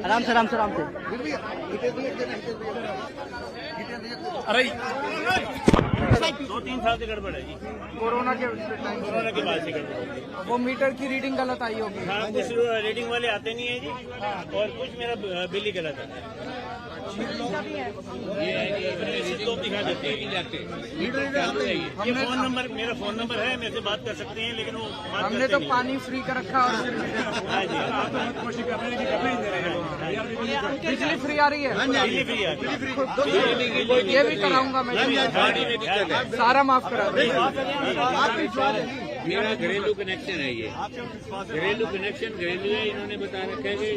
आराम से आराम से आराम से। अरे 2-3 साल से गड़बड़ है जी, कोरोना के बाद से गड़बड़। वो मीटर की रीडिंग गलत आई होगी। हाँ, कुछ रीडिंग वाले आते नहीं है जी, और कुछ मेरा बिल ही गलत आता है। ये तो दिखा देते हैं। ये फोन नंबर, मेरा फोन नंबर है, मेरे से बात कर सकते हैं, लेकिन वो हमने तो पानी फ्री कर रखा और बिजली फ्री आ रही है। बिजली फ्री आ रही है। ये भी कराऊंगा मैं, सारा माफ करा दूंगा। मेरा घरेलू कनेक्शन है, ये घरेलू कनेक्शन घरेलू है। इन्होंने बता रखा है कि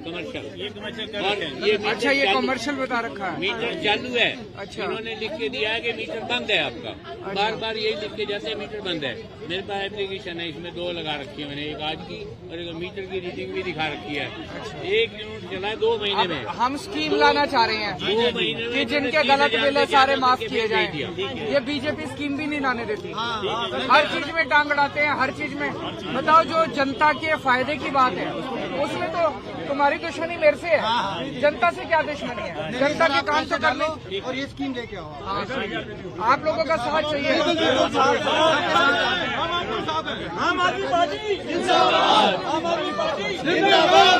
कमर्शियल, ये कमर्शियल और ये अच्छा, ये कमर्शियल बता रखा है। मीटर चालू है। अच्छा, इन्होंने लिख के दिया है कि मीटर बंद है आपका। बार बार यही लिख के जाते हैं मीटर बंद है। मेरे पास एप्लीकेशन है, इसमें 2 लगा रखी है मैंने, एक आज की और एक मीटर की रीडिंग भी दिखा रखी है। 1 यूनिट चला है 2 महीने में। हम स्कीम लाना चाह रहे हैं 2 महीने में कि जिनके गलत बिल है सारे माफ किए जाएं। ये बीजेपी स्कीम भी नहीं लाने देती, हर चीज में टांग अड़ाते हैं, हर चीज में। बताओ, जो जनता के फायदे की बात है उसमें तो तुम्हारी दुश्मनी मेरे से है। जनता से क्या दुश्मनी है? जनता के काम तो कर लो और ये स्कीम लेके आओ। आप लोगों का साथ चाहिए। आम आदमी पार्टी जिंदाबाद, आम आदमी पार्टी जिंदाबाद।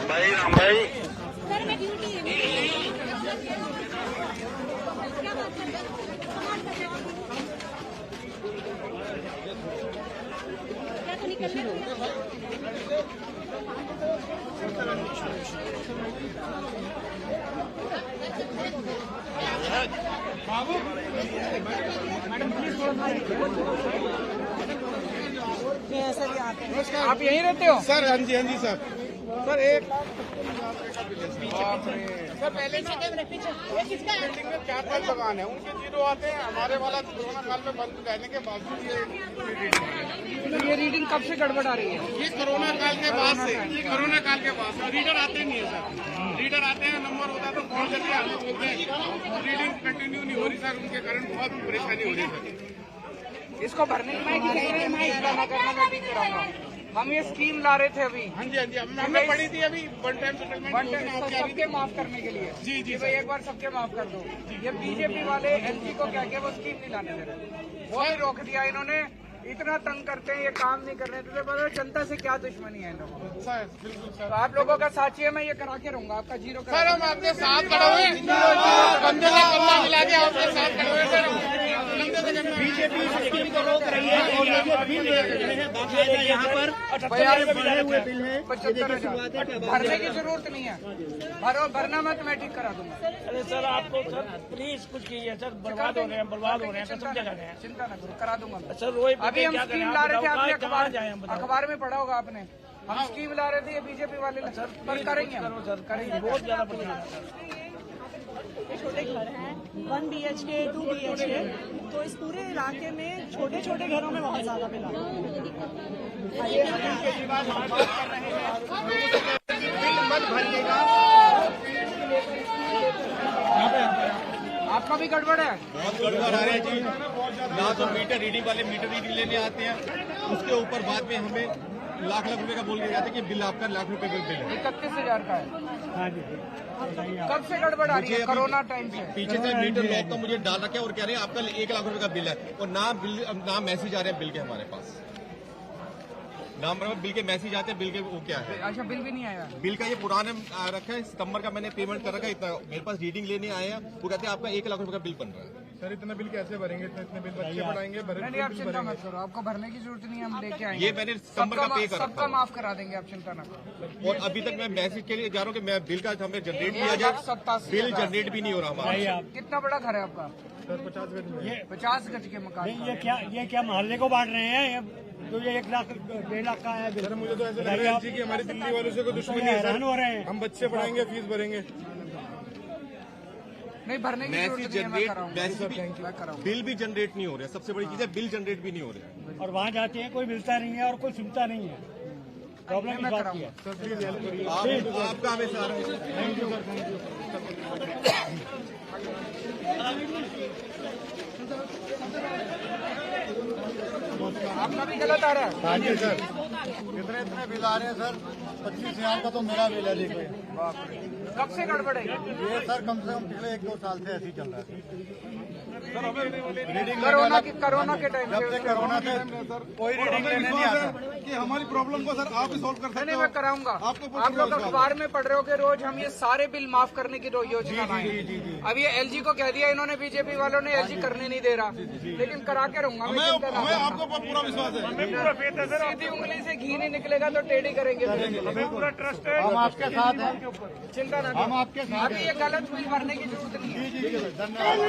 भाई राम भाई, सर मैं ड्यूटी आप यहीं रहते हो सर? हाँ जी सर। सर 1 सर पहले बिल्डिंग में 4-5 दुकान है, उनके 0 आते हैं। हमारे वाला कोरोना काल में बंद रहने के बावजूद ये रीडिंग कब से गड़बड़ आ रही है? ये कोरोना काल के बाद से, ये कोरोना काल के बाद से रीडर आते नहीं है सर। रीडर आते हैं, नंबर होता है तो फोन करके हमें बोलते हैं रीडिंग कंटिन्यू नहीं हो रही सर। उनके कारण बहुत परेशानी हो रही है सर। इसको भरने मैं भी कराऊंगा। हम ये स्कीम ला रहे थे अभी। हाँ जी हमने पढ़ी थी अभी, वन टाइम सेटलमेंट सबके माफ करने के लिए। जी तो एक बार सबके माफ कर दो। ये बीजेपी वाले एमपी को क्या किया, वो स्कीम नहीं लाने दे रहे, वो ही रोक दिया इन्होंने। इतना तंग करते हैं, ये काम नहीं कर रहे थे। तो जनता से क्या दुश्मनी है इन लोगों को? सर बिल्कुल सर, तो आप लोगों का साथ चाहिए, मैं ये करा के रहूंगा आपका 0 सर। हम आपके साथ खड़े हुए, बंदे से कल्ला मिला के आपके साथ खड़े हुए सर। बीजेपी स्कीम को रोक रही है और ये बिल यहाँ पर 75,000 भरने की जरूरत नहीं है। भरना मत, मैं ठीक करा दूंगा। अरे सर, आपको सर प्लीज कुछ कीजिए सर, बर्बाद हो रहे हैं, सब जगह हैं। चिंता न करो, करा दूंगा मैं। सर रोहित अभी हम स्कीम ला रहे थे, आपने अखबार अखबार में पढ़ा होगा आपने। हम स्कीम ला रहे थे, ये बीजेपी वाले पर करेंगे सर, करेंगे, बहुत ज्यादा परेशान। छोटे घर हैं 1 BHK 2 BHK, तो इस पूरे इलाके में छोटे छोटे घरों में बहुत ज्यादा बिल आता है। आपका भी गड़बड़ है? बहुत गड़बड़ आ रहा है जी। ना तो मीटर रीडिंग वाले मीटर रीडिंग लेने आते हैं, उसके ऊपर बाद में हमें लाख रुपए का बोल के जाते हैं कि बिल आपका लाख रुपए का बिल है। 31,000 का है। कब से गड़बड़ आ रही है? कोरोना टाइम से। पीछे से मीटर लॉक का मुझे डाल रखा है और कह रहे हैं आपका 1 लाख रुपए का बिल है, और ना मैसेज आ रहे हैं बिल के हमारे पास। नाम बिल के मैसेज आते हैं, बिल के वो क्या है? अच्छा, बिल भी नहीं आया? बिल का ये पुराना आ रखा है, सितंबर का मैंने पेमेंट कर रखा है। इतना मेरे पास रीडिंग लेने आए हैं, वो कहते हैं आपका 1 लाख रुपए का बिल बन रहा है। सर इतना बिल कैसे भरेंगे? इतने बिल बच्चे पढ़ाएंगे? नहीं, आप चिंता मत करो, आपको भरने की जरूरत नहीं है, हम लेके आएंगे। ये मैंने सितंबर का पे कर रखा सबका माफ करा देंगे, आप चिंता न करो। और अभी तक मैं मैसेज के लिए जा रहा हूँ कि मैं बिल का हमें जनरेट किया जाए, बिल जनरेट भी नहीं हो रहा हमारा। कितना बड़ा घर है आपका? सर 50 गज में। 50 गज के मकान। ये क्या मोहल्ले को बांट रहे हैं? तो ये 1 लाख 1.5 लाख का है। सर मुझे तो ऐसा लग रहा है कि हमारी दिल्ली वालों से कोई दुश्मनी है। हैरान हो रहे हैं। हम बच्चे पढ़ाएंगे, फीस भरेंगे, नहीं भरने की मैसेज जरूरत नहीं है, मैं जनरेट कराऊंगा। बिल भी जनरेट नहीं हो रहा। सबसे बड़ी चीज है बिल जनरेट भी नहीं हो रहे। और वहाँ जाते हैं कोई मिलता नहीं है और कोई सुनता नहीं है। प्रॉब्लम इस बात की है। आपका हमेशा आ रहा है। आपका भी गलत आ रहा है। हाँ जी सर, इतने बिल आ रहे हैं सर। 25,000 का तो मेरा बिल है। देखो कब से गड़बड़ है ये सर, कम से कम पिछले 1-2 साल से ऐसे ही चल रहा है। रीडिंग कोरोना के टाइम जब से कोरोना से कोई रीडिंग लेने नहीं आता। कि हमारी प्रॉब्लम को सर आप ही सॉल्व कर सकते नहीं, हो। मैं कराऊंगा। आपको आप लोग अखबार में पढ़ रहे हो कि रोज हम ये सारे बिल माफ करने की योजना लाए। अब ये एलजी को कह दिया इन्होंने, बीजेपी वालों ने, एलजी करने नहीं दे रहा, लेकिन करा के रहूंगा। हमें आपको पूरा विश्वास है। सीधी उंगली से घी नहीं निकलेगा तो टेढ़ी करेंगे। पूरा ट्रस्ट है। हम आपके साथ हैं, चिंता ना हम आपके साथ अभी ये गलत बिल भरने की जरूरत नहीं है। जी धन्यवाद।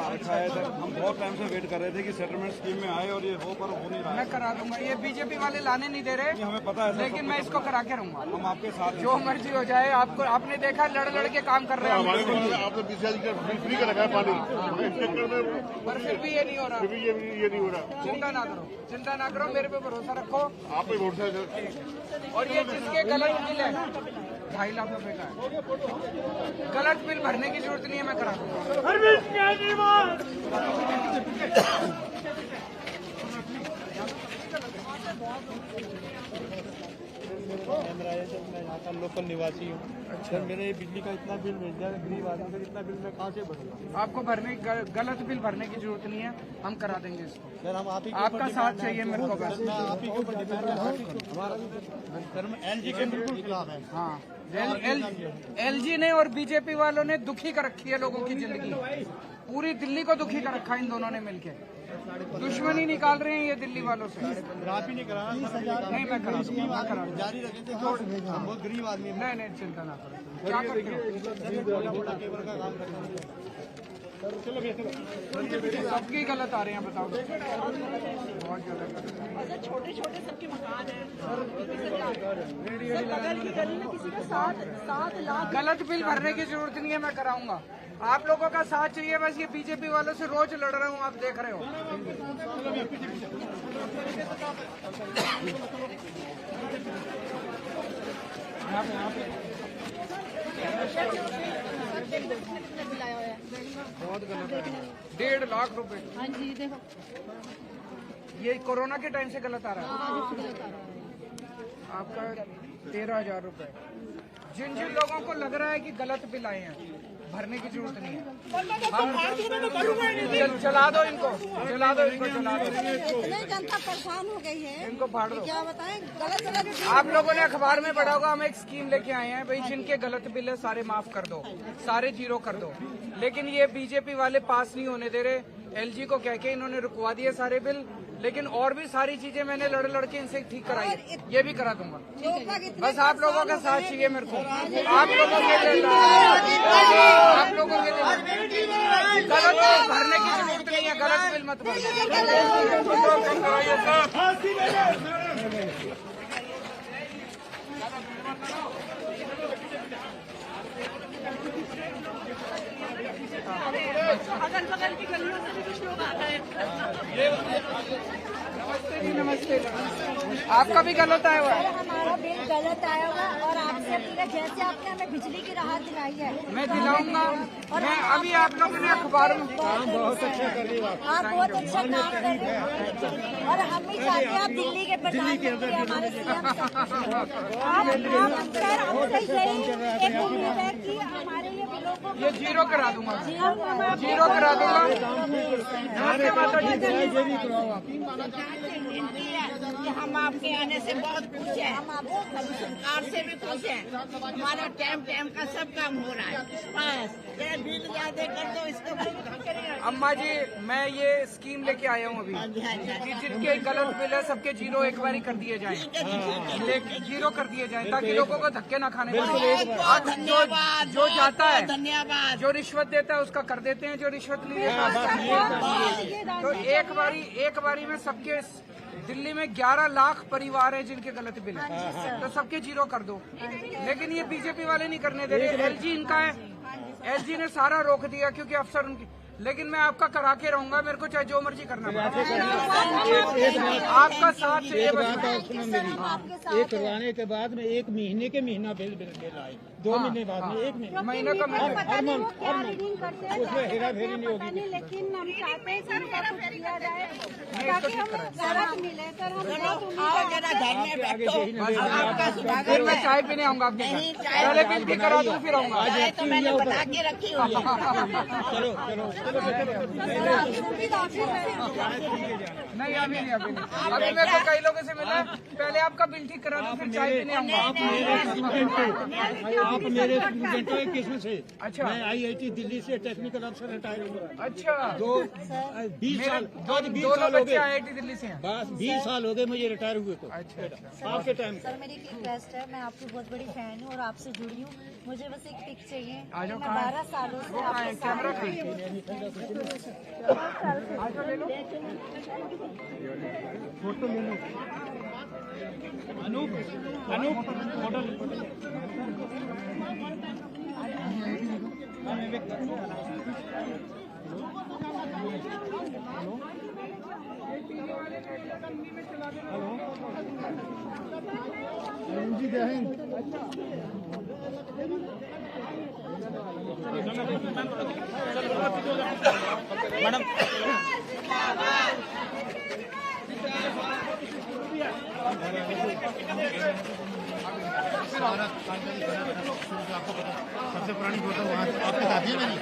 अच्छा है सर, हम बहुत टाइम से वेट कर रहे थे कि सेटलमेंट स्कीम में आए और ये हो पर हो नहीं रहा है। मैं करा दूंगा। ये बीजेपी वाले लाने नहीं दे रहे, हमें पता है, लेकिन मैं इसको करा के रहूंगा। हम आपके साथ जो मर्जी हो जाए। आपको आपने देखा लड़ लड़ के काम कर रहे हैं, आपने बिल फ्री का रखा है पानी, पर फिर भी ये नहीं हो रहा। ये नहीं हो रहा। चिंता ना करो, चिंता ना करो, मेरे पे भरोसा रखो। आप पे भरोसा है सर। और ये जिसके गलत बिल है 2.5 लाख रुपए का है, गलत बिल भरने की जरूरत नहीं है, मैं करा दूंगा। मैं यहाँ का लोकल निवासी हूँ। अच्छा, मेरे बिजली का इतना बिल मिल जाए, गरीब आदमी का इतना बिल मैं कहाँ से भरूंगा? आपको गलत बिल भरने की जरूरत नहीं है, हम करा देंगे इसको। सर हम आप ही आपका साथ चाहिए मेरे को बस। मैं आप ही के ऊपर डिपेंड करता हूँ। हमारा सर मैं एलजी के बिल्कुल खिलाफ है। हाँ, एलजी ने और बीजेपी वालों ने दुखी कर रखी है लोगों की जिंदगी। पूरी दिल्ली को दुखी कर रखा है इन दोनों ने मिलके। दुश्मनी निकाल रहे हैं ये दिल्ली वालों से। आप ही नहीं कराना। नहीं, मैं करा दूंगा, मैं करा दूंगा। जारी रखें तो हम बहुत गरीब आदमी हैं। नहीं, चिंता ना करो। क्या करते हो? केबल का काम करते हैं। सबकी गलत आ रहे हैं, बताओ। बहुत गलत। छोटे छोटे सबके मकान हैं। बगल की गली में किसी का 7 लाख। गलत बिल भरने की जरूरत नहीं है, मैं कराऊंगा। आप लोगों का साथ चाहिए बस। ये बीजेपी वालों से रोज लड़ रहा हूँ, आप देख रहे हो। बहुत गलत है। 1.5 लाख रुपए। हाँ जी देखो, ये कोरोना के टाइम से गलत आ रहा है। आपका 13,000 रुपए। जिन जिन लोगों को लग रहा है कि गलत बिल आए हैं, भरने की जरूरत नहीं है। चला दो इनको, चला दो इनको, चला दो। इतनी जनता परेशान हो गई है, इनको फाड़ दो। क्या बताएं, गलत आप लोगों ने अखबार में पढ़ा होगा, हम एक स्कीम लेके आए हैं भाई, जिनके गलत बिल है सारे माफ कर दो, सारे जीरो कर दो। लेकिन ये बीजेपी वाले पास नहीं होने दे रहे। एलजी को कह के इन्होंने रुकवा दिए सारे बिल। लेकिन और भी सारी चीजें मैंने लड़ लड़ के इनसे ठीक कराई, ये भी करा दूंगा। बस आप लोगों का साथ चाहिए मेरे को। आप लोगों के लिए, आप लोगों के लिए गलत भरने की जरूरत नहीं है। गलत बिल मत अगल बगल की गलियों से भी कुछ लोग आ गए। नमस्ते जी, नमस्ते। आपका भी गलत आया हुआ है। हमारा बिल गलत आया हुआ और आपसे अपील है, जैसे आपने हमें बिजली की राहत दिलाई है, मैं दिलाऊंगा। मैं अभी आप लोगों ने अखबार में बहुत अच्छा कर रही है। आप बहुत अच्छा काम कर रहे हैं और हम भी चाहते हैं आप दिल्ली के प्रधानमंत्री, हमारे सीएम सर, आपसे यही एक उम्मीद है कि हमारे ये बिलों को ये जीरो करा दूंगा, जीरो करा दूंगा। नमस्ते माता जी। कि हम आपके आने से बहुत खुश हैं, हम सरकार से भी खुश हैं, हमारा टाइम का सब काम हो रहा है। बस ये बिल ज्यादा कर दो, इसको अम्मा जी मैं ये स्कीम लेके आया हूँ अभी कि जिनके गलत बिल है सबके जीरो एक बारी कर दिए जाएं, जीरो कर दिए जाएं ताकि लोगों को धक्के ना खाने पड़े। जो जाता है धन्यवाद। जो रिश्वत देता है उसका कर देते हैं, जो रिश्वत नहीं देता तो एक बारी में सबके दिल्ली में 11 लाख परिवार है जिनके गलत बिल है तो सबके जीरो कर दो। लेकिन ये बीजेपी वाले नहीं करने दे रहे। एलजी इनका है, एलजी ने सारा रोक दिया क्योंकि अफसर उनकी। लेकिन मैं आपका करा के रहूंगा, मेरे को चाहे जो मर्जी करना पड़े। आपका साथ चाहिए ये करवाने के बाद में 1 महीने के महीना बिल आए, 2 महीने बाद में 1 महीने का उसमें हेरा फेरी नहीं होगी। लेकिन हम चाहते हैं कि इनका कुछ किया जाए ताकि हमें राहत मिले। सर हम फिर मैं चाय पीने आऊंगा आपके साथ, पहले बिल भी करा दूं फिर आऊंगा। तो मैंने बता के रखी हुई है। नहीं अभी नहीं, अभी मेरे को कई लोगों से मिला, पहले आपका बिल ठीक करा दो फिर चाय पीने आऊंगा। आप मेरे स्टूडेंट हो किसमें से? अच्छा मैं IIT दिल्ली से टेक्निकल अफसर रिटायर हुआ। अच्छा 20 साल दोनों हो बच्चे गए, IIT दिल्ली से हैं। बस 20 साल हो गए मुझे रिटायर हुए को। अच्छा आपके टाइम सर मेरी एक रिक्वेस्ट है, मैं आपकी बहुत बड़ी फैन हूँ और आपसे जुड़ी हूँ, मुझे बस एक पिक चाहिए। आ जाओ, मैं कहाँ है? 12 सालों से वो कहाँ है? आपके कैमरा साथ कहाँ है? ले लो। फोटो ले लो। अनूप फोटो जी जय हिंद। मैडम सबसे पुरानी फोटो वहाँ आपके साथ है मेरी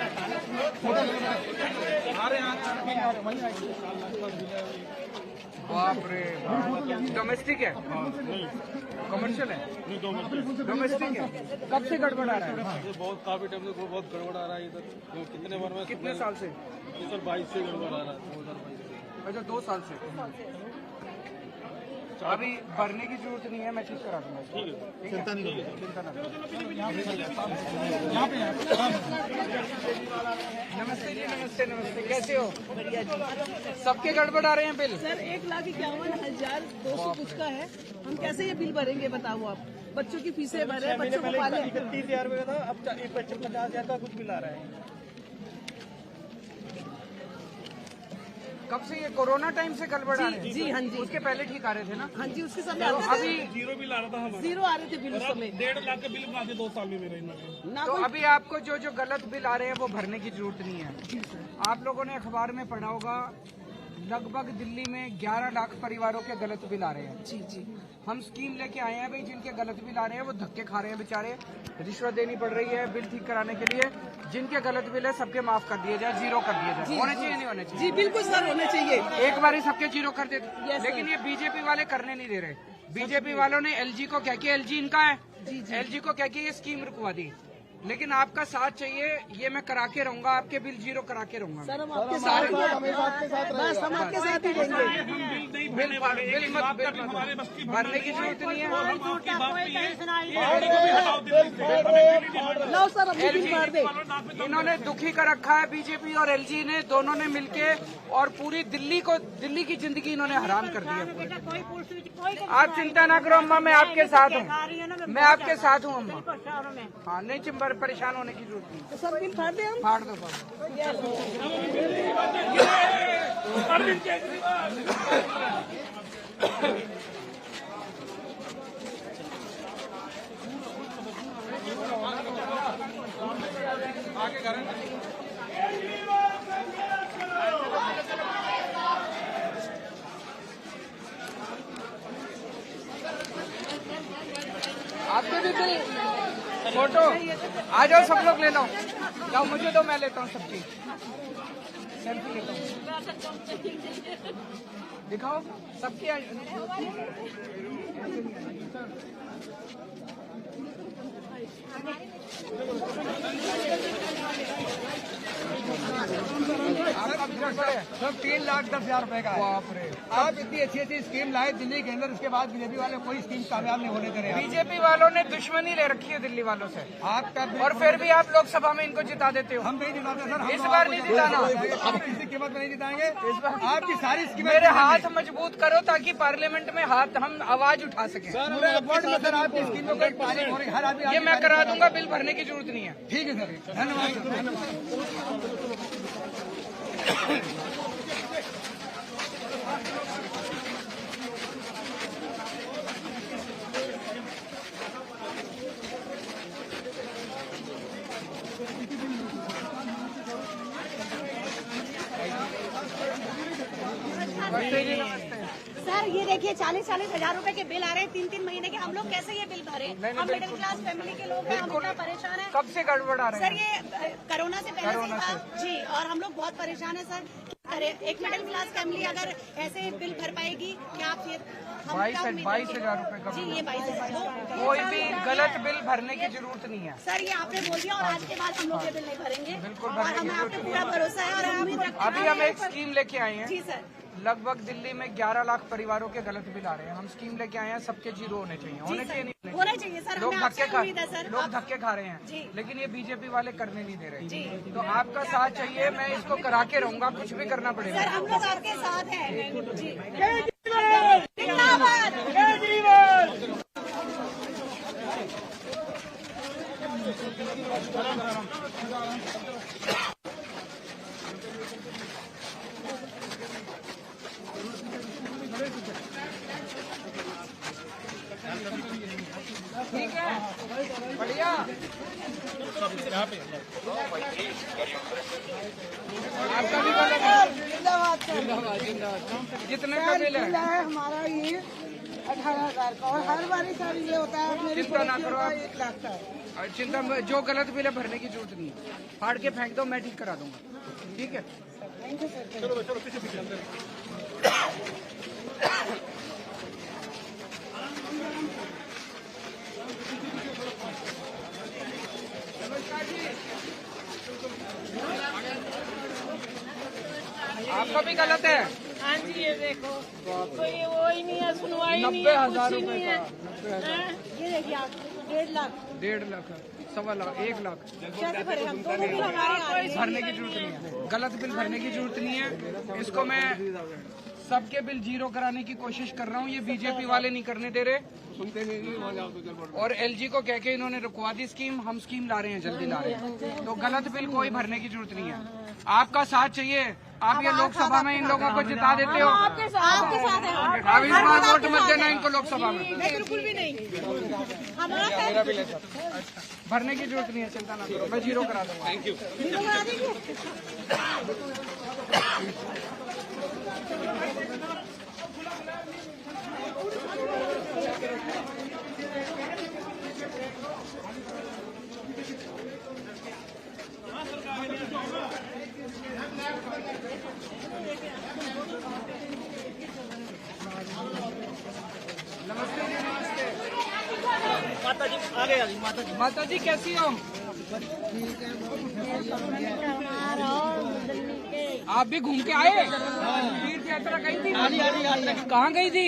बाप रे, डोमेस्टिक है, कमर्शियल है, डोमेस्टिक है। कब से गड़बड़ आ रहा है? बहुत काफी टाइम से बहुत गड़बड़ आ रहा है इधर। कितने बार में कितने साल से? 2022 से गड़बड़ आ रहा है, 2022 अच्छा 2 साल से। अभी भरने की जरूरत नहीं है, मैं ठीक करा दूंगा। चिंता नहीं करो। चिंता ना करो। नमस्ते जी, नमस्ते नमस्ते, कैसे हो? सबके गड़बड़ आ रहे हैं बिल। सर 1,51,200 कुछ का है, हम कैसे ये बिल भरेंगे बताओ आप? बच्चों की फीसें भरे, बच्चों को पाले। 31,000 रुपये का था, अब एक बच्चे 50,000 का कुछ बिल आ रहा है। कब से ये कोरोना टाइम से गड़बड़ आ रहे हैं? जी हाँ जी, उसके पहले ठीक आ रहे थे ना? हाँ जी उसके समय तो आते थे, अभी जीरो बिल आ रहा था हमारा, जीरो आ रहे थे बिल उस समय। 1.5 लाख का बिल बना के 2 साल में मेरे इन्होंने। ना तो कोई अभी आपको जो गलत बिल आ रहे हैं वो भरने की जरूरत नहीं है। आप लोगों ने अखबार में पढ़ा होगा, लगभग दिल्ली में 11 लाख परिवारों के गलत बिल आ रहे हैं। जी जी, हम स्कीम लेके आए हैं भाई, जिनके गलत बिल आ रहे हैं वो धक्के खा रहे हैं बेचारे, रिश्वत देनी पड़ रही है बिल ठीक कराने के लिए। जिनके गलत बिल है सबके माफ कर दिए जाए, जीरो कर दिए जाए। होने चाहिए नहीं होने चाहिए? जी बिल्कुल सर, होने चाहिए। एक बार ही सबके जीरो कर देते, लेकिन ये बीजेपी वाले करने नहीं दे रहे। बीजेपी वालों ने एलजी को क्या किया, एलजी इनका है, एलजी को क्या किया, ये स्कीम रुकवा दी। लेकिन आपका साथ चाहिए, ये मैं करा के रहूंगा, आपके बिल जीरो करा के रहूंगा। सर हम आपके साथ बस हम आपके साथ ही देंगे। बिल भरने की जरूरत नहीं है। लो सर हम बिल भर दे। इन्होंने दुखी कर रखा है, बीजेपी और एलजी ने, दोनों ने मिलके, और पूरी दिल्ली की जिंदगी इन्होंने हराम कर दी है। आप चिंता ना करो अम्मा, मैं आपके साथ हूँ, मैं आपके साथ हूँ अम्मा। हाँ नहीं चिंबर, परेशान होने की जरूरत नहीं। तो सर बिल फाड़ दे हम। फाड़ दो। आपके भी बिल फोटो आ जाओ, सब लोग ले लो, जाओ मुझे दो, मैं लेता हूँ सब चीज, सेल्फी लेता हूँ। दिखाओ सबकी सब 3,10,000 रुपए का है। बाप रे। आप इतनी अच्छी अच्छी स्कीम लाए दिल्ली के अंदर, उसके बाद बीजेपी वाले कोई स्कीम कामयाब नहीं होने दे रहे हैं। बीजेपी वालों ने दुश्मनी ले रखी है दिल्ली वालों से, आपका और फिर भी आप लोकसभा में इनको जिता देते हो। हम नहीं जिताते सर, हम इस बार नहीं जिताना। आप किसी कीमत में नहीं जिताएंगे। इस बार आपकी सारी स्कीमें मेरे हाथ मजबूत करो ताकि पार्लियामेंट में हाथ हम आवाज उठा सकें। पूरे वर्ल्ड में सर आपकी स्कीमों को पानी हो रही है, हर आदमी ये मैं करा दूंगा, बिल भरने की जरूरत नहीं है। ठीक है सर, धन्यवाद। सर ये देखिए 40-40 हजार रुपए के बिल आ रहे हैं 3-3 महीने के। हम लोग कैसे ये बिल भरे? हम मिडिल क्लास फैमिली के लोग हैं, हम इतना परेशान हैं। कब से गड़बड़ आ रहे सर हैं? ये कोरोना से पहले से था जी, और हम लोग बहुत परेशान हैं सर। अरे एक मिडिल क्लास फैमिली अगर ऐसे बिल भर पाएगी क्या? आप ये 22,000 रुपए का जी, ये 22,000। कोई भी गलत बिल भरने की जरूरत नहीं है। सर ये आपने बोल दिया, और आज के बाद हम लोग ये बिल नहीं भरेंगे। बिल्कुल और भरने की हमें आप पे जरूरत पूरा भरोसा है और हम उम्मीद रखते हैं। अभी हम एक स्कीम लेके आए हैं। जी सर। लगभग दिल्ली में 11 लाख परिवारों के गलत बिल आ रहे हैं। हम स्कीम लेके आए हैं, सबके जीरो होने चाहिए। होने चाहिए नहीं होना चाहिए सर, लोग हमें आपसे उम्मीद है सर। लोग धक्के खा रहे जी। हैं, लेकिन ये बीजेपी वाले करने नहीं दे रहे। जी। तो आपका साथ चाहिए, मैं इसको करा के रहूंगा, कुछ भी करना पड़ेगा। सर हम लोग आपके साथ हैं जी। ठीक है, बढ़िया। आपका भी गलत है। कितने का बिल है? हमारा ये 18,000 का, और हर बारी सर ये होता है मेरी चिंता ना करो आप। 1 लाख का। और चिंता जो गलत बिल है भरने की जरूरत नहीं है। फाड़ के फेंक दो, मैं ठीक करा दूंगा। ठीक है, आपका भी गलत है। हाँ जी ये देखो, कोई वो ही नहीं है, सुनवाई नहीं है, 90,000 कुछ ही रुपए नहीं का। है। 90,000, ये देखिए आप 1.5 लाख 1.5 लाख, 1.25 लाख, 1 लाख कैसे भरे? हम दोनों बिल हमारे आ रहे हैं। भरने की जरूरत नहीं है। गलत बिल भरने की जरूरत नहीं है। इसको मैं सबके बिल जीरो कराने की कोशिश कर रहा हूँ। ये बीजेपी वाले नहीं करने दे रहे, सुनते नहीं। और एलजी को कह के इन्होंने रुकवा दी स्कीम। हम स्कीम ला रहे हैं, जल्दी ला रहे हैं। तो गलत बिल कोई भरने की जरूरत नहीं है। आपका साथ चाहिए। आप ये लोकसभा में इन लोगों को जिता देते हो। आपके साथ है। अब इस बार वोट मत देना इनको लोकसभा में। बिल्कुल भी नहीं। हमारा मेरा बिल है सर। भरने की जरूरत नहीं है, चिंता ना करो, मैं जीरो करा दूंगा। Thank you. जीरो करा दीजिए। नमस्ते जी, नमस्ते। माता जी आगे माता जी कैसी हो? आप भी घूम के आए? तीर्थ यात्रा गई थी? कहाँ गई थी?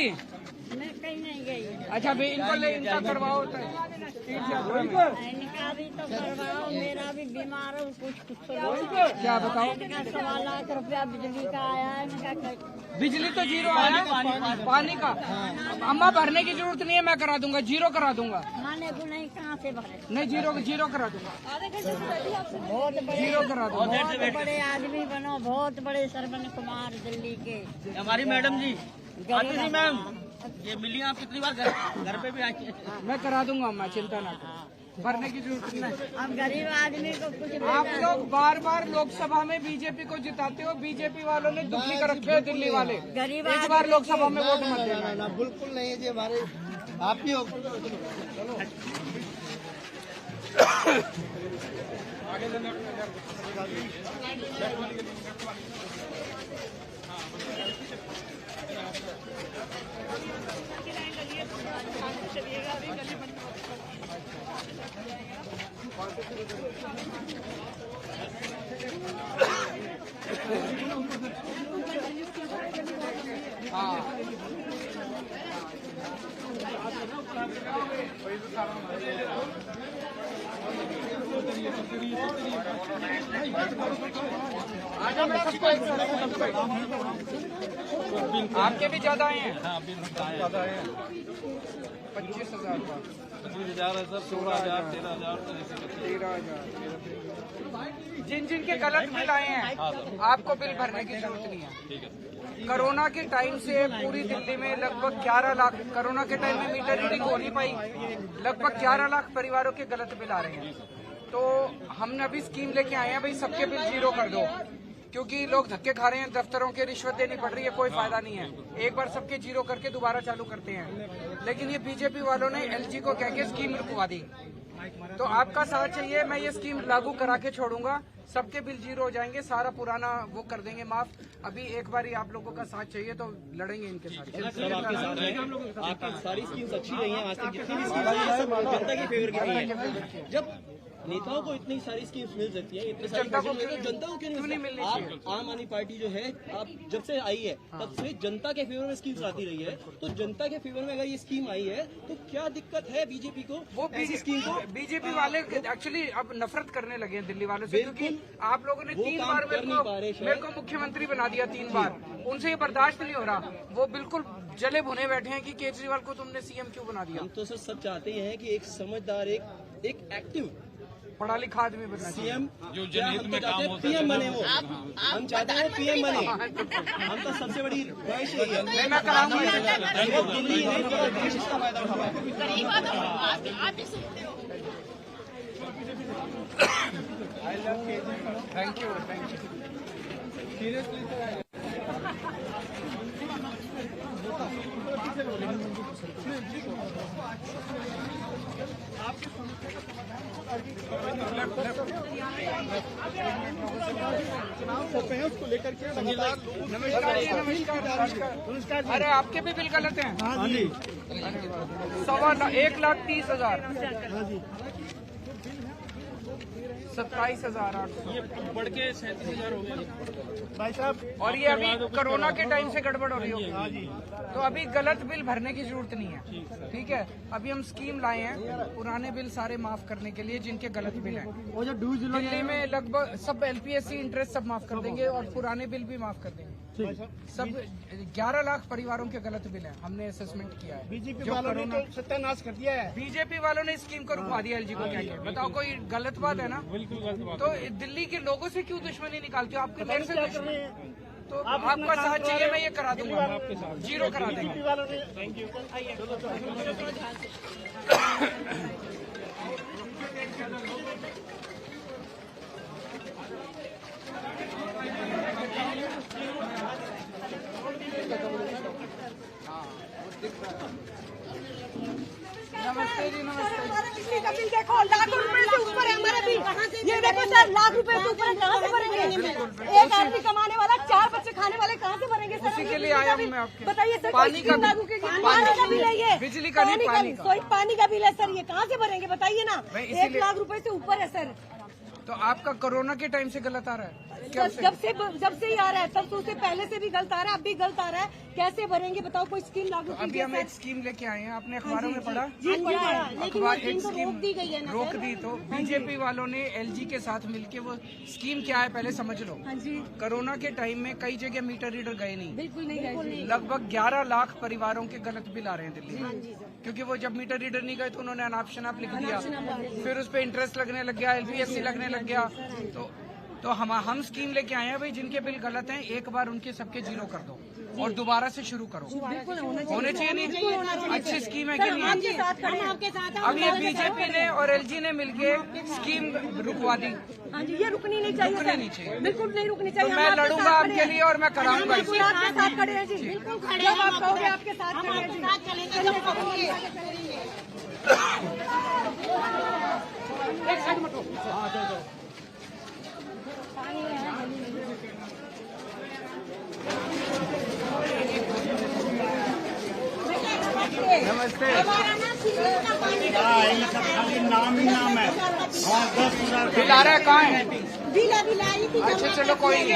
मैं कहीं नहीं गई। अच्छा भाई इनको ले, इनका करवाओ तीर्थ यात्रा में। इनका भी तो करवाओ, मेरा भी बीमार हूँ, कुछ क्या बताओ? इनका 1.25 लाख रुपया बिजली का आया है। इनका बिजली तो जीरो आया, पानी का। अम्मा भरने की जरूरत नहीं है, मैं करा दूंगा, जीरो करा दूंगा। खाने को नहीं, कहाँ से भरे? नहीं, जीरो करा दूंगा, बहुत बड़े, जीरो करा दूंगा। बहुत बड़े आदमी बनो, बहुत बड़े सरवन कुमार दिल्ली के। हमारी मैडम जी आती थी मैम, ये मिली आप कितनी बार घर पे भी आई है। मैं करा दूंगा अम्मा, चिंता ना करो, भरने की जरूरत नहीं। अब गरीब आदमी को कुछ आप लोग बार बार लोकसभा में बीजेपी को जिताते हो। बीजेपी वालों ने दुखी कर रखे हैं दिल्ली वाले। गरीब इस बार लोकसभा में वोट मत देना। बिल्कुल नहीं है जी, हमारे आप ही हो। चलिएगा अभी गली बंद। आपके भी ज्यादा आए हैं? हाँ, ज्यादा आए हैं। 25,000 का 25,000 है सर, 16,000, 13,000, 13,000। जिन जिन के गलत बिल आए हैं आपको बिल भरने की जरूरत नहीं है। ठीक है। कोरोना के टाइम से पूरी दिल्ली में लगभग 11 लाख, कोरोना के टाइम में मीटर रीडिंग हो नहीं पाई, लगभग 11 लाख परिवारों के गलत बिल आ रहे हैं। तो हमने अभी स्कीम लेके आए हैं, भाई सबके बिल जीरो कर दो, क्योंकि लोग धक्के खा रहे हैं, दफ्तरों के रिश्वत देनी पड़ रही है, कोई फायदा नहीं है। एक बार सबके जीरो करके दोबारा चालू करते हैं, लेकिन ये बीजेपी वालों ने एलजी को कह के स्कीम रुकवा दी। तो आपका साथ चाहिए, मैं ये स्कीम लागू करा के छोड़ूंगा, सबके बिल जीरो हो जाएंगे, सारा पुराना वो कर देंगे माफ। अभी एक बार ही आप लोगों का साथ चाहिए तो लड़ेंगे इनके साथ। आपकी सारी स्कीम्स अच्छी रही हैं आज तक, जितनी भी स्कीम्स आई है सब जनता की फेवर की रही है। जब नेताओं को इतनी सारी स्कीम्स मिल सकती है, इतनी सारी जनता को क्यों नहीं मिलनी चाहिए? आम आदमी पार्टी जो है, आप जब से आई है तब से जनता के फेवर में स्कीम्स आती रही है, तो जनता के फेवर में अगर ये स्कीम आई है तो क्या दिक्कत है बीजेपी को? वो ऐसी स्कीम को बीजेपी वाले एक्चुअली अब नफरत करने लगे हैं दिल्ली वालों से, क्योंकि आप लोगों ने 3 बार मेरे को मुख्यमंत्री बना दिया, 3 बार। उनसे ये बर्दाश्त नहीं हो रहा, वो बिल्कुल जले भुने बैठे हैं कि केजरीवाल को तुमने सीएम क्यों बना दिया। हम तो सर सब चाहते हैं कि एक समझदार, एक एक्टिव पढ़ा लिखा आदमी बनना सीएम जो जनहित में काम होता है, पीएम बने वो। हम चाहते हैं पीएम बने, हम तो सबसे बड़ी ख्वाहिश यही है। मैं कराऊंगा, दिल्ली नहीं पूरा देश इसका फायदा उठा रहा है। Thank you, thank you. Seriously उसको लेकर के नमस्कार, अरे आपके भी बिल गलत हैं? हाँ जी। 1,30,000, 27,800, ये बढ़ के 37,000 हो गया भाई साहब। और ये अभी कोरोना के टाइम से गड़बड़ हो रही होगी, तो अभी गलत बिल भरने की जरूरत नहीं है। ठीक है, अभी हम स्कीम लाए हैं पुराने बिल सारे माफ करने के लिए, जिनके गलत बिल हैं। दिल्ली में लगभग सब एलपीएससी इंटरेस्ट सब माफ कर देंगे और पुराने बिल भी माफ कर देंगे। सब 11 लाख परिवारों के गलत बिल हैं, हमने असेसमेंट किया है। बीजेपी वालों ने तो सत्यानाश कर दिया है। बीजेपी वालों ने स्कीम को रुकवा दिया एलजी को, क्या क्या बताओ, कोई गलत बात है ना? बिल्कुल गलत बात। तो दिल्ली के लोगों से क्यों दुश्मनी निकालते हो? आपके मेरे से दुश्मनी, तो आपका साथ चाहिए, मैं ये करा दूंगा, आपके साथ जीरो करा देंगे। Thank you. नमस्ते जी, नमस्ते। बिजली का बिल देखो, लाखों रुपए से ऊपर है हमारा बिल। ये देखो सर, लाख रुपए से ऊपर कहाँ से भरेंगे? एक आदमी कमाने वाला, 4 बच्चे खाने वाले कहाँ से भरेंगे सर? उसी के लिए आया हूँ मैं आपके। बताइए सर, पानी का लागू के पानी का बिल है ये, बिजली का नहीं, पानी का। पानी का बिल है सर, ये कहाँ से भरेंगे बताइए ना? 1 लाख रुपए से ऊपर है सर। तो आपका कोरोना के टाइम से गलत आ रहा है? जब से ही आ रहा है, तब तो उससे पहले से भी गलत आ रहा है, अब भी गलत आ रहा है, कैसे भरेंगे बताओ? कोई स्कीम लागू तो अभी हम एक स्कीम लेके आए हैं, आपने अखबारों में पढ़ा? अखबार एक स्कीम रोक दी गई है, रोक दी। तो बीजेपी वालों ने एलजी के साथ मिलके, वो स्कीम क्या है पहले समझ लो। कोरोना के टाइम में कई जगह मीटर रीडर गए नहीं, बिल्कुल नहीं, लगभग 11 लाख परिवारों के गलत बिल आ रहे हैं दिल्ली में, क्योंकि वो जब मीटर रीडर नहीं गए तो उन्होंने अनाप शनाप लिख दिया, फिर उस पर इंटरेस्ट लगने लग गया, एलपीएससी लगने लग गया। तो हम स्कीम लेके आए हैं, भाई जिनके बिल गलत हैं एक बार उनके सबके जीरो कर दो और दोबारा से शुरू करो। होने चाहिए नहीं? अच्छी स्कीम है कि नहीं? अब ये बीजेपी ने और एलजी ने मिलके स्कीम रुकवा दी। हाँ जी, ये रुकनी नहीं चाहिए, रुकनी नहीं चाहिए, बिल्कुल नहीं रुकनी चाहिए। तो मैं लड़ूंगा आपके लिए और मैं कराऊंगा। बिल्कुल आपके साथ खड़े हैं जी, बिल्कुल खड़े हैं, आप कहोगे आपके साथ खड़े हैं जी। एक साइड मत हो। पानी है। नमस्ते। खाली नाम ही नाम है। 10,000 बिल आ रहा है, कहाँ है? बिल आई थी। अच्छा चलो कोई नहीं।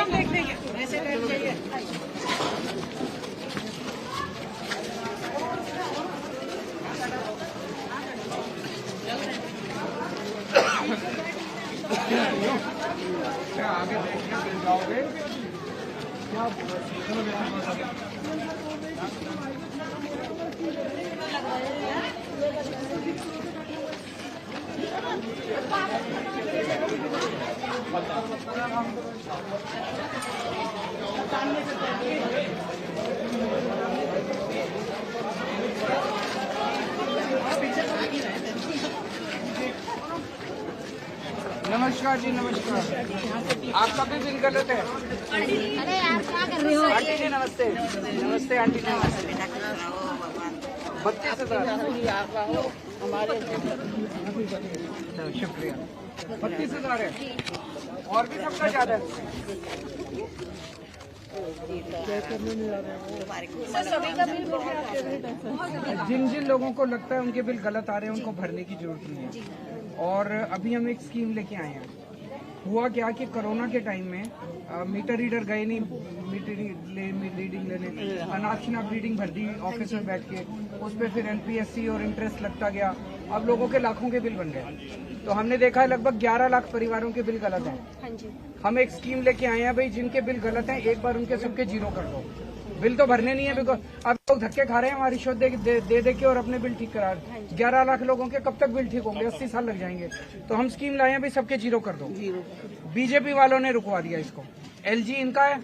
आगे देखने मिल जाओगे क्या? नमस्कार जी, नमस्कार। आपका भी बिल गलत है। अरे आप क्या कर रहे हो? आंटी जी नमस्ते। नमस्ते आंटी जी, नमस्ते। 32,000 शुक्रिया। 32,000 है और भी सबका ज्यादा है। जिन जिन लोगों को लगता है उनके बिल गलत आ रहे हैं उनको भरने की जरूरत नहीं है। और अभी हम एक स्कीम लेके आए हैं। हुआ क्या कि कोरोना के टाइम में मीटर रीडर गए नहीं रीडिंग लेने, अनाप शनाप रीडिंग भर दी ऑफिस में बैठ के, उस पर फिर एनपीएससी और इंटरेस्ट लगता गया। अब लोगों के लाखों के बिल बन गए। तो हमने देखा है लगभग 11 लाख परिवारों के बिल गलत हैं। हम एक स्कीम लेके आए हैं, भाई जिनके बिल गलत हैं एक बार उनके सबके जीरो कर दो। बिल तो भरने नहीं है, बिकॉज अब लोग धक्के खा रहे हैं हमारी रिश्वत दे के और अपने बिल ठीक करा। 11 लाख लोगों के कब तक बिल ठीक होंगे? 80 साल लग जाएंगे। तो हम स्कीम लाए हैं भाई सबके जीरो कर दो। बीजेपी वालों ने रुकवा दिया इसको। एलजी इनका है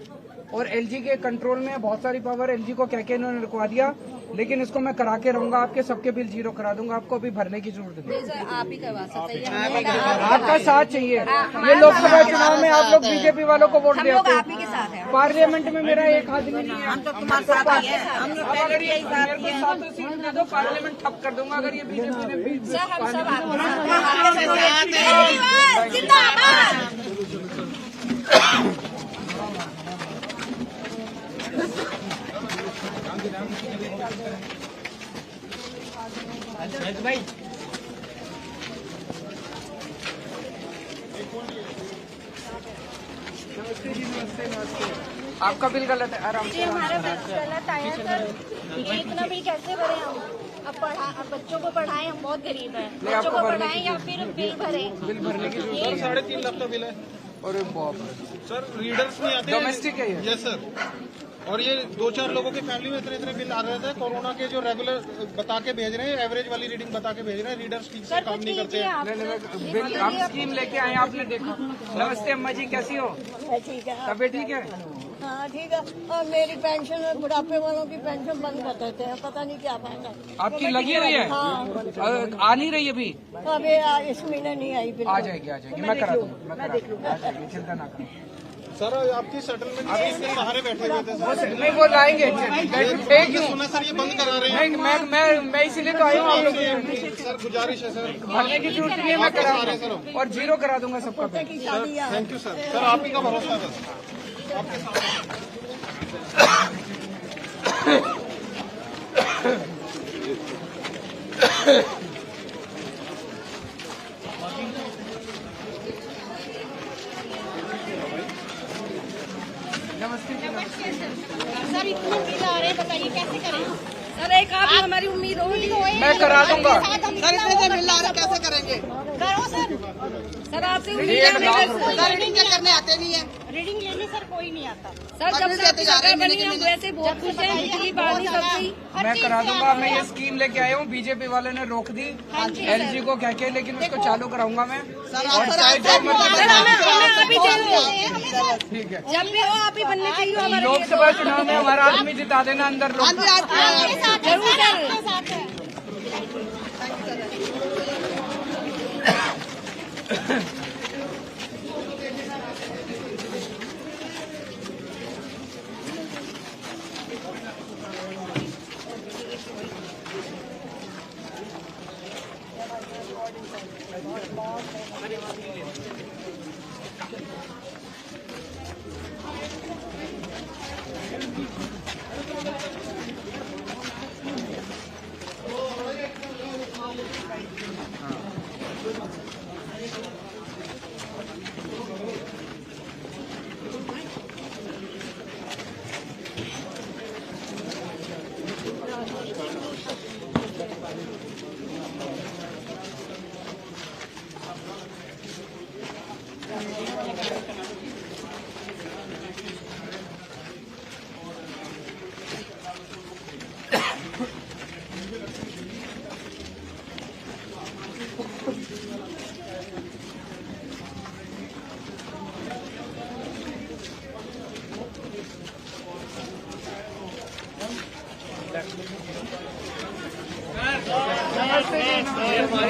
और एलजी के कंट्रोल में बहुत सारी पावर, एलजी को कह के इन्होंने रुकवा दिया। लेकिन इसको मैं करा के रहूंगा, आपके सबके बिल जीरो करा दूंगा, आपको अभी भरने की जरूरत नहीं। आप ही करवा सकते हैं। आपका साथ चाहिए। ये लोकसभा चुनाव में आप लोग बीजेपी वालों को वोट देते आप ही के साथ हैं। पार्लियामेंट में मेरा एक आदमी नहीं है। हम तो तुम्हारे साथ हैं। हम लोग अब अगर ये साथ मेरे को सातों सीट दे दो, पार्लियामेंट ठप कर दूंगा। अगर ये बीजेपी ने सर हम सब आपके जिंदाबाद। भाई नमस्ते जी, नमस्ते नमस्ते। आपका बिल गलत है, आराम से। हमारा बिल गलत आया सर। ये इतना बिल कैसे भरे हम? अब बच्चों को पढ़ाएं, हम बहुत गरीब हैं। बच्चों को पढ़ाएं या फिर बिल भरें? बिल भरने की जरूरत है। 3.5 लाख का बिल है। अरे बाप सर रीडर्स नहीं आते। डोमेस्टिक है ये? Yes sir. और ये 2-4 लोगों के फैमिली में इतने बिल आ रहे थे। कोरोना के जो रेगुलर बता के भेज रहे हैं, एवरेज वाली रीडिंग बता के भेज रहे हैं। रीडर्स ठीक से काम नहीं करते हैं। बिल हम स्कीम लेके आए, आपने देखा। नमस्ते अम्मा जी, कैसी हो? ठीक है। तबीयत ठीक है? हाँ ठीक है। और मेरी पेंशन, बुढ़ापे वालों की पेंशन बंद कर देते हैं, पता नहीं क्या फायदा। आपकी लगी हुई है? हाँ। आ नहीं रही अभी? अभी इस महीने नहीं आई बिल। आ जाएगी, आ जाएगी। मैं करा दूंगा, मैं करा दूंगा। आ जाएगी, चिंता ना करो। सर आपकी सेटलमेंट के सहारे बैठे हुए थे सर। नहीं वो लाएंगे। क्यों? सुना सर ये बंद करा रहे हैं। नहीं मैं इसीलिए तो आया हूँ आप लोग के। सर गुजारिश है सर, भरने की जरूरत नहीं है, मैं करा दूंगा और जीरो करा दूंगा सबका bill. Thank you sir. Sir आप ही का भरोसा है सर, आपके साथ। नमस्ते जी, नमस्ते। सर इतने बिल आ रहे हैं, बताइए कैसे करें? सर एक आप हमारी उम्मीद होगी। मैं करा दूंगा। सर इतने बिल आ रहे कैसे करेंगे? करो सर आपसे रीडिंग करने आते नहीं है। रीडिंग लेने सर कोई नहीं आता सर। जब से आपकी सरकार बनी हम वैसे बहुत खुश हैं। बिजली पानी सब्जी मैं करा दूंगा। मैं ये स्कीम लेके आया हूँ, बीजेपी वाले ने रोक दी एलजी को कह के, लेकिन उसको चालू कराऊंगा मैं। और चाहे जो ठीक है, जब भी हो आप ही बनने चाहिए हमारे। लोकसभा चुनाव में हमारा आदमी जिता देना अंदर लोग। जरूर सर।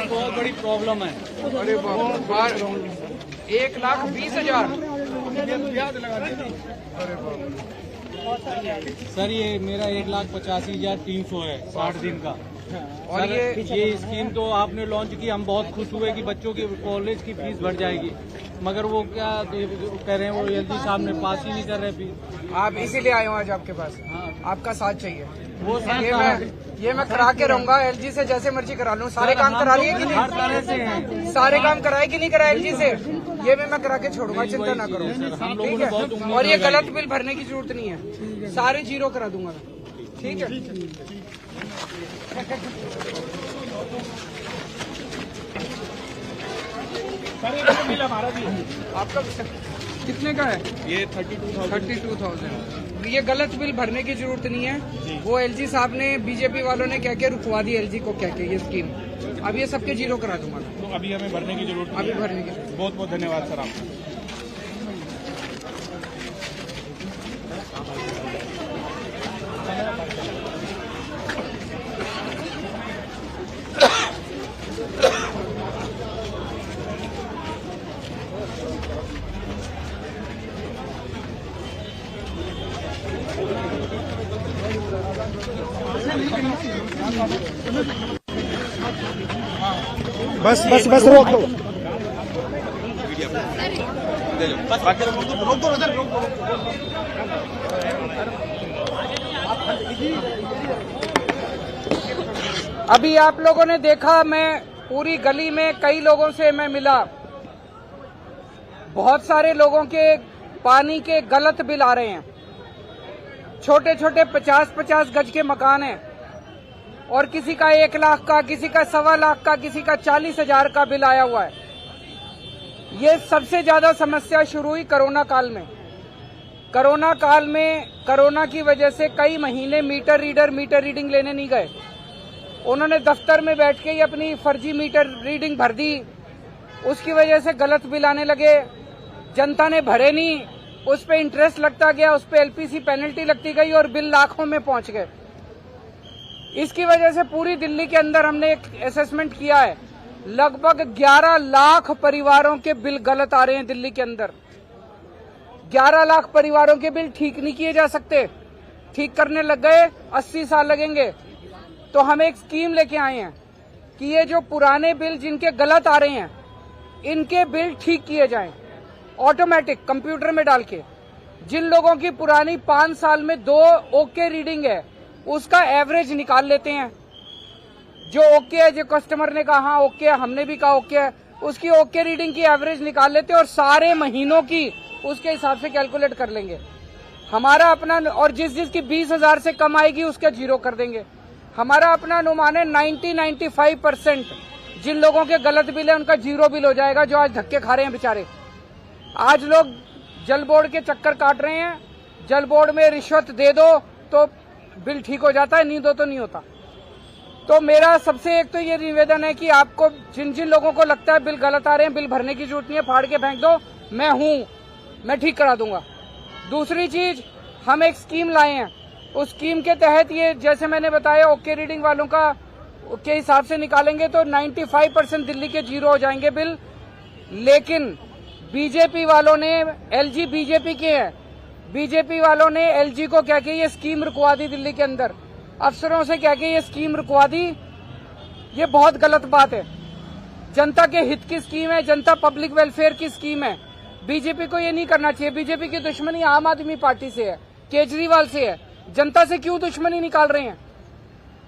बहुत बड़ी प्रॉब्लम है। अरे बाप, 1,20,000। सर ये मेरा 1,85,300 है 60 दिन का। और ये स्कीम तो आपने लॉन्च की, हम बहुत खुश हुए कि बच्चों की कॉलेज की फीस बढ़ जाएगी, मगर वो क्या कह रहे हैं, वो एलजी साहब ने पास ही नहीं कर रहे फीस। आप इसीलिए आए हो आज आपके पास। हाँ। आपका साथ चाहिए। वो ये मैं करा के रहूंगा एलजी से, जैसे मर्जी करा लूँ। सारे काम करा लिए कि हर तरह से हैं। नहीं? सारे काम कराए कि नहीं कराए एलजी से, ये भी मैं करा के छोड़ूंगा, चिंता ना करो। ठीक है, और ये गलत बिल भरने की जरूरत नहीं है, सारे जीरो करा दूंगा मैं। ठीक है, बिल हमारा भी है। आपका कितने का है? ये 32,000। ये गलत बिल भरने की जरूरत नहीं है। वो एलजी साहब ने, बीजेपी वालों ने कह के रुकवा दी एलजी को, कह के ये स्कीम। अब ये सबके जीरो करा दूंगा। तो अभी हमें भरने की जरूरत अभी भरने की। बहुत बहुत धन्यवाद सर आपका। बस रोक दो। अभी आप लोगों ने देखा, मैं पूरी गली में कई लोगों से मैं मिला। बहुत सारे लोगों के पानी के गलत बिल आ रहे हैं। छोटे छोटे 50-50 गज के मकान हैं और किसी का 1 लाख का, किसी का 1.25 लाख का, किसी का 40,000 का बिल आया हुआ है। ये सबसे ज्यादा समस्या शुरू हुई कोरोना काल में। कोरोना काल में कोरोना की वजह से कई महीने मीटर रीडिंग लेने नहीं गए। उन्होंने दफ्तर में बैठ के ही अपनी फर्जी मीटर रीडिंग भर दी। उसकी वजह से गलत बिल आने लगे। जनता ने भरे नहीं, उस पे इंटरेस्ट लगता गया, उस पे एलपीसी पेनल्टी लगती गई और बिल लाखों में पहुंच गए। इसकी वजह से पूरी दिल्ली के अंदर हमने एक असेसमेंट किया है, लगभग 11 लाख परिवारों के बिल गलत आ रहे हैं दिल्ली के अंदर। 11 लाख परिवारों के बिल ठीक नहीं किए जा सकते। ठीक करने लग गए 80 साल लगेंगे। तो हम एक स्कीम लेके आए हैं कि ये जो पुराने बिल जिनके गलत आ रहे हैं, इनके बिल ठीक किए जाएं, ऑटोमेटिक कंप्यूटर में डाल के। जिन लोगों की पुरानी 5 साल में 2 ओके रीडिंग है, उसका एवरेज निकाल लेते हैं। जो ओके है, जो कस्टमर ने कहा हाँ ओके है, हमने भी कहा ओके है, उसकी ओके रीडिंग की एवरेज निकाल लेते हैं और सारे महीनों की उसके हिसाब से कैलकुलेट कर लेंगे। हमारा अपना, और जिस की 20,000 से कम आएगी उसका जीरो कर देंगे। हमारा अपना अनुमान है 90-95% जिन लोगों के गलत बिल है उनका जीरो बिल हो जाएगा, जो आज धक्के खा रहे हैं बेचारे। आज लोग जल बोर्ड के चक्कर काट रहे हैं। जल बोर्ड में रिश्वत दे दो तो बिल ठीक हो जाता है, नहीं दो तो नहीं होता। तो मेरा सबसे एक तो ये निवेदन है कि आपको जिन जिन लोगों को लगता है बिल गलत आ रहे हैं, बिल भरने की जरूरत नहीं है, फाड़ के फेंक दो, मैं हूं, मैं ठीक करा दूंगा। दूसरी चीज, हम एक स्कीम लाए हैं। उस स्कीम के तहत ये, जैसे मैंने बताया, ओके रीडिंग वालों का के हिसाब से निकालेंगे तो 95% दिल्ली के जीरो हो जाएंगे बिल। लेकिन बीजेपी वालों ने, एलजी बीजेपी के हैं, बीजेपी वालों ने एलजी को कह के ये स्कीम रुकवा दी दिल्ली के अंदर, अफसरों से कह के ये स्कीम रुकवा दी। ये बहुत गलत बात है। जनता के हित की स्कीम है, जनता पब्लिक वेलफेयर की स्कीम है। बीजेपी को ये नहीं करना चाहिए। बीजेपी की दुश्मनी आम आदमी पार्टी से है, केजरीवाल से है। जनता से क्यों दुश्मनी निकाल रहे हैं?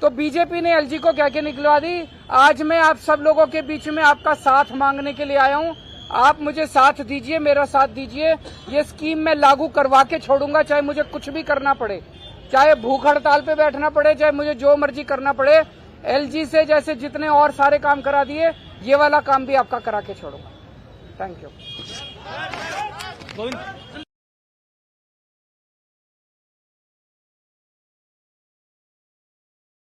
तो बीजेपी ने एलजी को कह के निकलवा दी। आज मैं आप सब लोगों के बीच में आपका साथ मांगने के लिए आया हूं। आप मुझे साथ दीजिए, मेरा साथ दीजिए। ये स्कीम मैं लागू करवा के छोड़ूंगा, चाहे मुझे कुछ भी करना पड़े, चाहे भूख हड़ताल पे बैठना पड़े, चाहे मुझे जो मर्जी करना पड़े। एलजी से जैसे जितने और सारे काम करा दिए, ये वाला काम भी आपका करा के छोड़ूंगा। Thank you.